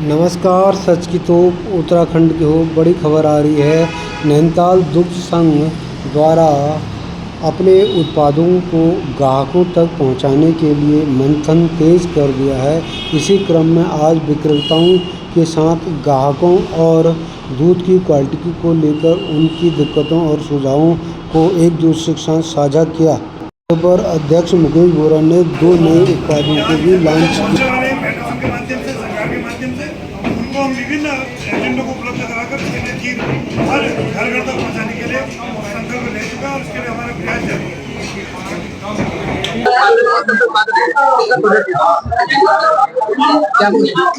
नमस्कार। सच की तोप उत्तराखंड की हो बड़ी खबर आ रही है। नैनीताल दुग्ध संघ द्वारा अपने उत्पादों को ग्राहकों तक पहुंचाने के लिए मंथन तेज कर दिया है। इसी क्रम में आज विक्रेताओं के साथ ग्राहकों और दूध की क्वालिटी को लेकर उनकी दिक्कतों और सुझावों को एक दूसरे के साथ साझा किया। पर अध्यक्ष मुकेश बोरा ने 2 नए उत्पादों को भी लॉन्च किया। के माध्यम से, सरकार के माध्यम से उनको हम विभिन्न एजेंडों को उपलब्ध कराकर उसके लिए खीर हर घर घर तक पहुँचाने के लिए संकल्प ले चुका है और उसके लिए हमारा प्रयास जारी है।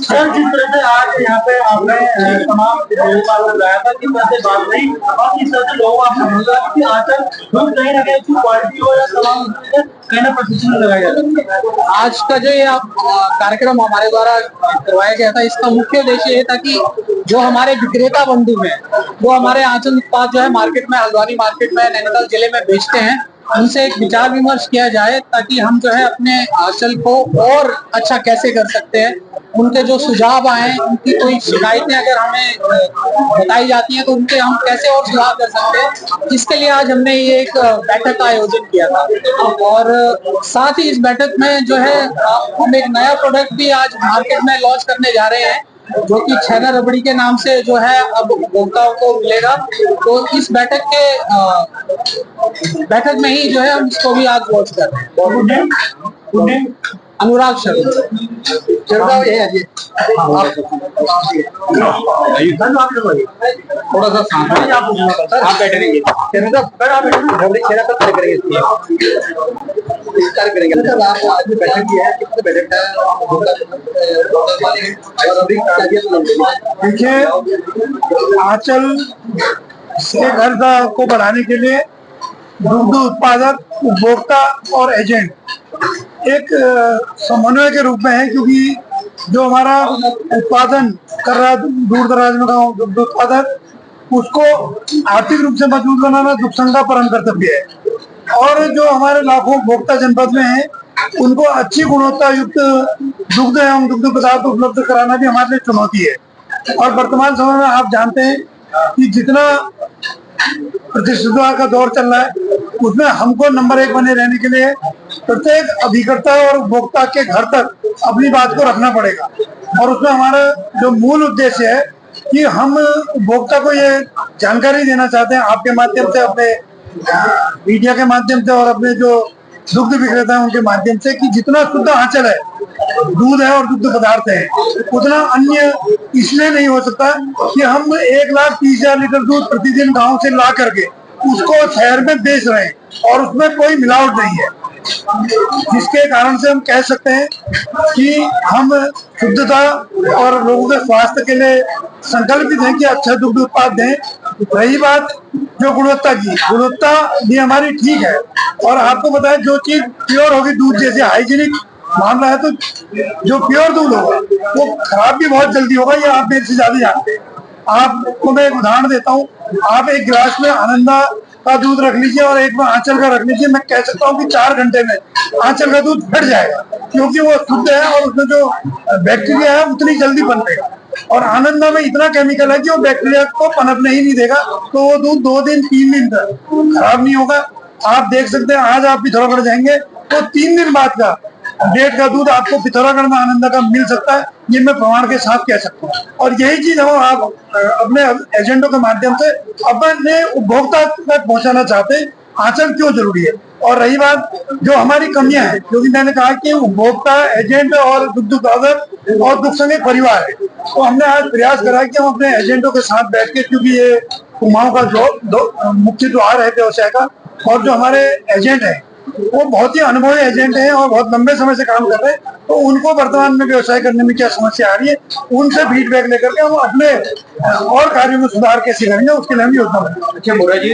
सर, जिस तरह से आज यहाँ पे आपने तमाम लगाया था कि वैसे बात नहीं और इस तरह से लोग आप समझा कि आजकल दूध कहीं ना कहीं उसकी क्वालिटी हो या तमाम कहीं ना प्रशिक्षण लगाया जाता है। आज का जो ये कार्यक्रम हमारे द्वारा करवाया गया था, इसका मुख्य उद्देश्य ये था कि जो हमारे विक्रेता बंधु हैं वो हमारे आंचल उत्पाद जो है मार्केट में, हल्द्वानी मार्केट में, नैनीताल जिले में बेचते हैं, उनसे एक विचार विमर्श किया जाए ताकि हम जो है अपने आंचल को और अच्छा कैसे कर सकते हैं। उनके जो सुझाव आए, उनकी कोई शिकायतें अगर हमें बताई जाती हैं तो उनके हम कैसे और सुधार कर सकते हैं, इसके लिए आज हमने ये एक बैठक का आयोजन किया था। और साथ ही इस बैठक में जो है हम एक नया प्रोडक्ट भी आज मार्केट में लॉन्च करने जा रहे हैं, जो कि छैना रबड़ी के नाम से जो है अब उपभोक्ताओं को मिलेगा। तो इस बैठक में ही जो है हम इसको भी आज लॉन्च कर रहे हैं। अनुराग शर्मा थोड़ा सा आप बैठे रहिए, बैठक किया है। देखिए, आंचल के घर को बढ़ाने के लिए दुग्ध उत्पादक, उपभोक्ता और एजेंट एक समन्वय के रूप में है, क्योंकि जो हमारा उत्पादन कर रहा है दूर दराज में गाँव दुग्ध उत्पादक, उसको आर्थिक रूप से मजबूत बनाना दुग्ध संघ का परम कर्तव्य है। और जो हमारे लाखों उपभोक्ता जनपद में है, उनको अच्छी गुणवत्ता युक्त दुग्ध एवं दुग्ध पदार्थ उपलब्ध कराना भी हमारे लिए चुनौती है। और वर्तमान समय में आप जानते हैं कि जितना प्रतिस्पर्धा का दौर चल रहा है, उसमें हमको नंबर 1 बने रहने के लिए प्रत्येक अभिकर्ता और उपभोक्ता के घर तक अपनी बात को रखना पड़ेगा। और उसमें हमारा जो मूल उद्देश्य है कि हम उपभोक्ता को ये जानकारी देना चाहते हैं आपके माध्यम से, अपने मीडिया के माध्यम से और अपने जो दुग्ध विक्रेता है उनके माध्यम से, कि जितना शुद्ध आंचल है, दूध है और दुग्ध पदार्थ है, उतना अन्य इसलिए नहीं हो सकता कि हम 1,30,000 लीटर दूध प्रतिदिन गांव से ला करके उसको शहर में बेच रहे हैं और उसमें कोई मिलावट नहीं है। जिसके कारण से हम कह सकते हैं कि हम शुद्धता और लोगों के स्वास्थ्य के लिए संकल्पित हैं कि अच्छा दुग्ध उत्पाद दें। रही बात जो गुणवत्ता की, गुणवत्ता भी हमारी ठीक है। और आपको बताएं, जो चीज प्योर होगी, दूध जैसे हाइजीनिक मामला है, तो जो प्योर दूध होगा वो खराब भी बहुत जल्दी होगा, ये आप मेरे से ज्यादा जानते हैं। आपको मैं एक उदाहरण देता हूँ। आप एक गिलास में आनंदा का दूध रख लीजिए और एक में आंचल का रख लीजिए, मैं कह सकता हूँ कि 4 घंटे में आंचल का दूध फट जाएगा, क्योंकि वो शुद्ध है और उसमें जो बैक्टीरिया है उतनी जल्दी पनपेगा। और आनंदा में इतना केमिकल है कि वो बैक्टीरिया को पनपने ही नहीं देगा, तो वो दूध 2 दिन 3 दिन तक खराब नहीं होगा। आप देख सकते हैं, आज आप पिथौरागढ़ जाएंगे तो 3 दिन बाद का डेट का दूध आपको पिथौरागढ़ में आनंदा का मिल सकता है, ये मैं प्रमाण के साथ कह सकता हूँ। और यही चीज हम आप अपने एजेंटों के माध्यम से अपने उपभोक्ता तक पहुंचाना चाहते हैं, आंचल क्यों जरूरी है। और रही बात जो हमारी कमियां हैं, क्योंकि मैंने कहा कि उपभोक्ता, एजेंट और दुग्ध उत्पादक और दुग्ध संघ एक परिवार है, तो हमने आज प्रयास करा कि हम अपने एजेंटों के साथ बैठ के, क्योंकि ये कुमाऊं का जो मुख्य द्वार है व्यवसाय का, और जो हमारे एजेंट है वो बहुत ही अनुभवी एजेंट हैं और बहुत लंबे समय से काम कर रहे हैं, तो उनको वर्तमान में व्यवसाय करने में क्या समस्या आ रही है, उनसे फीडबैक लेकर के हम अपने और कार्यों में सुधार कैसे करेंगे, उसके लिए हम योजना बनाएंगे। अच्छा बोरा जी,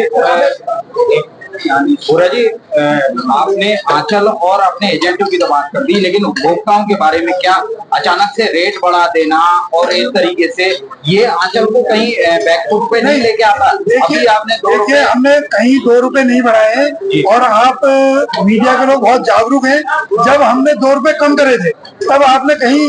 पूरा जी, आपने आंचल और अपने एजेंटों की तो बात कर दी, लेकिन उपभोक्ताओं के बारे में क्या? अचानक से रेट बढ़ा देना और एक तरीके से ये आंचल को कहीं बैकफुट पे नहीं लेके आता। अभी आपने देखिए, हमने कहीं 2 रुपए नहीं बढ़ाए हैं और आप मीडिया के लोग बहुत जागरूक हैं। जब हमने 2 रुपए कम करे थे तब आपने कहीं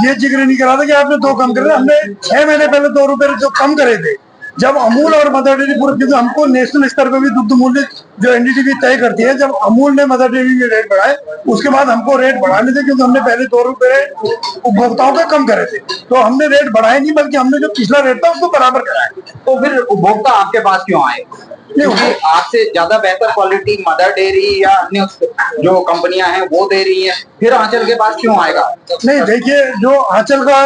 ये जिक्र नहीं करा था कि आपने 2 कम करे। हमने 6 महीने पहले 2 रुपए जो कम करे थे, जब अमूल और मदर डेयरी पूरे, क्योंकि हमको नेशनल स्तर पे भी दुग्ध मूल्य जो एनडीडीबी तय करती है, जब अमूल ने मदर डेयरी के रेट बढ़ाए उसके बाद हमको रेट बढ़ाने थे, क्योंकि हमने पहले 2 रुपए उपभोक्ताओं के कम करे थे। तो हमने रेट बढ़ाए नहीं, बल्कि हमने जो पिछला रेट था उसको बराबर कराया। तो फिर उपभोक्ता आपके पास क्यों आए? क्योंकि आपसे ज्यादा बेहतर क्वालिटी मदर डेयरी या अन्य जो कंपनियां हैं वो दे रही हैं, फिर आंचल के पास क्यों आएगा? नहीं, देखिए, जो आंचल का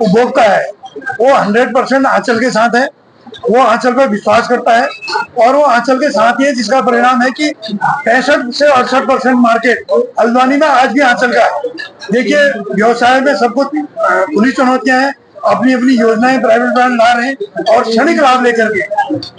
उपभोक्ता है वो 100% आंचल के साथ है, वो आंचल पर विश्वास करता है और वो आंचल के साथ ही है, जिसका परिणाम है कि 65 से 68% मार्केट हल्द्वानी में आज भी आंचल का है। देखिए, व्यवसाय में सब कुछ खुली चुनौतियां हैं, अपनी अपनी योजनाएं प्राइवेट ब्रांड ला रहे हैं और क्षणिक लाभ लेकर के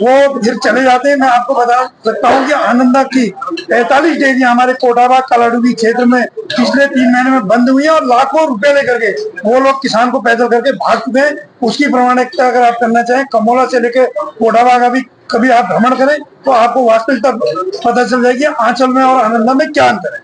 वो फिर चले जाते हैं। मैं आपको बता सकता हूं कि आनंदा की 45 डेयरियां हमारे कोटाबाग कालाडूबी क्षेत्र में पिछले 3 महीने में बंद हुई है और लाखों रुपए लेकर के वो लोग किसान को पैदल करके भाग चुके हैं। उसकी प्रमाणिकता अगर आप करना चाहें, कमोला से लेकर कोटाबाग अभी कभी आप भ्रमण करें तो आपको वास्तविकता पता चल जाएगी आंचल में और आनंदा में क्या अंतर है।